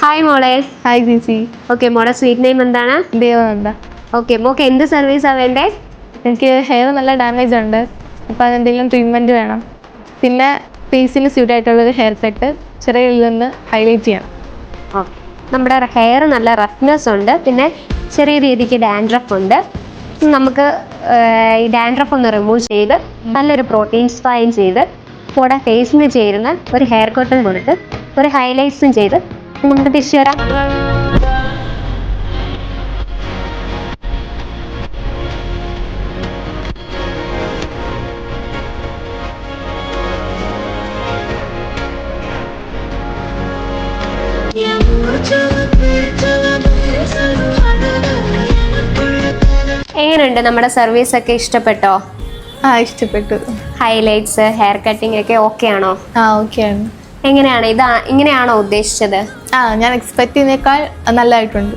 Hi മോളെ. Hi ചേച്ചി. Okay, മോളെ സ്വീറ്റ് നെയിം എന്താണ്? ദേവനന്ദ. ഓക്കെ, മോക്ക് എന്ത് സർവീസാണ് വേണ്ടേ? എനിക്ക് ഹെയർ നല്ല ഡാമേജ് ഉണ്ട്, അപ്പോൾ അതെന്തെങ്കിലും ട്രീറ്റ്മെൻറ്റ് വേണം. പിന്നെ ഫേസിന് സ്യൂട്ട് ആയിട്ടുള്ളൊരു ഹെയർ സെറ്റ് ചെറിയ നിന്ന് ഹൈലൈറ്റ് ചെയ്യണം. ഓക്കെ, നമ്മുടെ ഹെയർ നല്ല റഫ്നെസ് ഉണ്ട്, പിന്നെ ചെറിയ രീതിക്ക് ഡാൻഡ്രഫ് ഉണ്ട്. നമുക്ക് ഈ ഡാൻഡ്രഫ് ഒന്ന് റിമൂവ് ചെയ്ത് നല്ലൊരു പ്രോട്ടീൻ സ്പായും ചെയ്ത് കൂടെ ഫേസിന് ചേരുന്ന ഒരു ഹെയർ കട്ടും കൊടുത്ത് ഒരു ഹൈലൈറ്റ്സും ചെയ്ത് നമുക്ക് തിരിച്ചു തരാം. എങ്ങനെയുണ്ട് നമ്മുടെ സർവീസ് ഒക്കെ? ഇഷ്ടപ്പെട്ടോ? ഇഷ്ടപ്പെട്ടു. ഹൈലൈറ്റ്സ്, ഹെയർ കട്ടിംഗ് ഒക്കെ ഓക്കെ ആണോ? ഓക്കെയാണ്. എങ്ങനെയാണ് ഇങ്ങനെയാണോ ഉദ്ദേശിച്ചത്? ഞാൻ എക്സ്പെക്ട് ചെയ്യുന്നേക്കാൾ നല്ലതായിട്ടുണ്ട്.